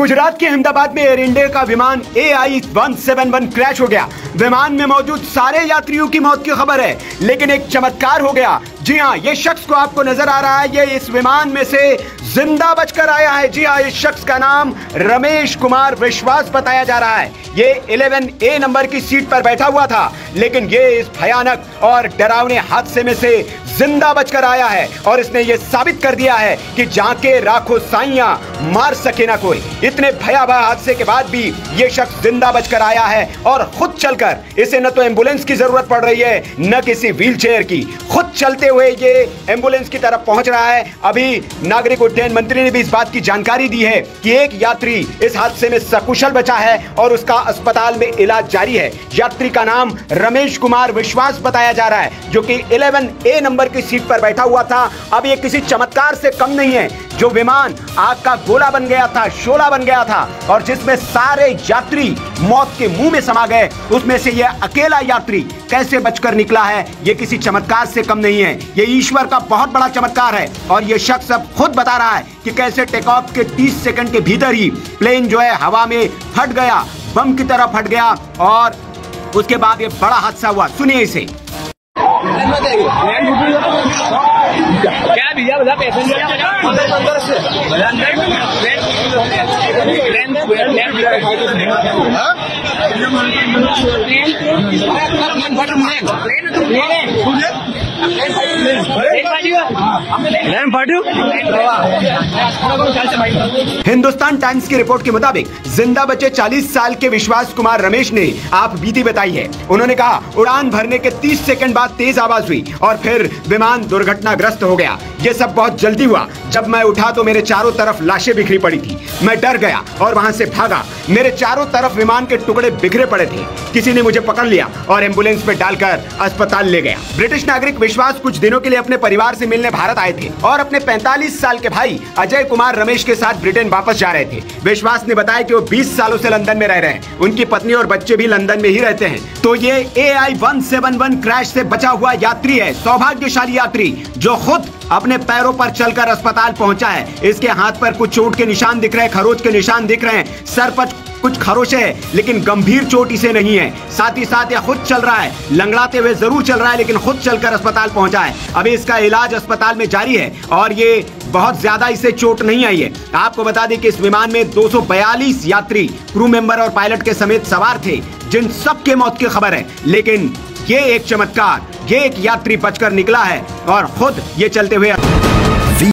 गुजरात के अहमदाबाद में air India का विमान AI-171 क्रैश हो गया। विमान में मौजूद सारे यात्रियों की मौत की खबर है, लेकिन एक चमत्कार हो गया। जी हाँ, ये शख्स को आपको नजर आ रहा है, ये इस विमान में से जिंदा बचकर आया है। जी हाँ, इस शख्स का नाम रमेश कुमार विश्वास बताया जा रहा है। ये 11A नंबर की सीट पर बैठा हुआ था, लेकिन ये इस भयानक और डरावने हादसे में से जिंदा बचकर आया है और इसने ये साबित कर दिया है कि जाके राखो साइयां मार सके ना कोई। इतने भयावह हादसे के बाद भी ये शख्स जिंदा बचकर आया है और खुद चलकर, इसे न तो एम्बुलेंस की जरूरत पड़ रही है न किसी व्हीलचेयर की, खुद चलते हुए ये एम्बुलेंस की तरफ पहुंच रहा है। अभी नागरिक उड्डयन मंत्री ने भी इस बात की जानकारी दी है कि एक यात्री इस हादसे में सकुशल बचा है और उसका अस्पताल में इलाज जारी है। यात्री का नाम रमेश कुमार विश्वास बताया जा रहा है, जो कि 11A नंबर की सीट पर बैठा हुआ था। अब ये किसी चमत्कार से कम नहीं है। जो विमान आग का गोला बन गया था, शोला बन गया था और जिसमें सारे यात्री मौत के मुंह में समा गए, उसमें से ये अकेला यात्री कैसे बचकर निकला है, ये किसी चमत्कार से कम नहीं है। ये ईश्वर का बहुत बड़ा चमत्कार है और ये शख्स अब खुद बता रहा है कि कैसे टेक ऑफ के 30 सेकंड के भीतर ही प्लेन जो है हवा में फट गया, बम की तरह फट गया और उसके बाद ये बड़ा हादसा हुआ। सुनिए इसे। क्या भैया बता पैसेंजर हिंदुस्तान टाइम्स की रिपोर्ट के मुताबिक जिंदा बचे 40 साल के विश्वास कुमार रमेश ने आप बीती बताई है। उन्होंने कहा, उड़ान भरने के 30 सेकंड बाद तेज आवाज हुई और फिर विमान दुर्घटनाग्रस्त हो गया। ये सब बहुत जल्दी हुआ। जब मैं उठा तो मेरे चारों तरफ लाशें बिखरी पड़ी थी। मैं डर गया और वहां से भागा। मेरे चारों तरफ विमान के टुकड़े बिखरे पड़े थे। किसी ने मुझे पकड़ लिया और एम्बुलेंस में डालकर अस्पताल ले गया। ब्रिटिश नागरिक विश्वास कुछ दिनों के लिए अपने परिवार से मिलने भारत आए थे और अपने 45 साल के भाई अजय कुमार रमेश के साथ ब्रिटेन वापस जा रहे थे। विश्वास ने बताया कि वो 20 सालों से लंदन में रह रहे हैं। उनकी पत्नी और बच्चे भी लंदन में ही रहते हैं। तो ये AI-171 क्रैश से बचा हुआ यात्री है, सौभाग्यशाली यात्री जो खुद अपने पैरों पर चलकर अस्पताल पहुंचा है। इसके हाथ पर कुछ चोट के निशान दिख रहे हैं, खरोच के निशान दिख रहे हैं, सर पर कुछ खरोचे है, लेकिन गंभीर चोट इसे नहीं है। साथ ही साथ यह खुद चल रहा है, लंगड़ाते हुए जरूर चल रहा है, लेकिन खुद चलकर अस्पताल पहुंचा है। अभी इसका इलाज अस्पताल में जारी है और ये बहुत ज्यादा इसे चोट नहीं आई है। आपको बता दें कि इस विमान में 242 यात्री, क्रू मेंबर और पायलट के समेत सवार थे, जिन सबके मौत की खबर है। लेकिन ये एक चमत्कार, ये एक यात्री बचकर निकला है और खुद ये चलते हुए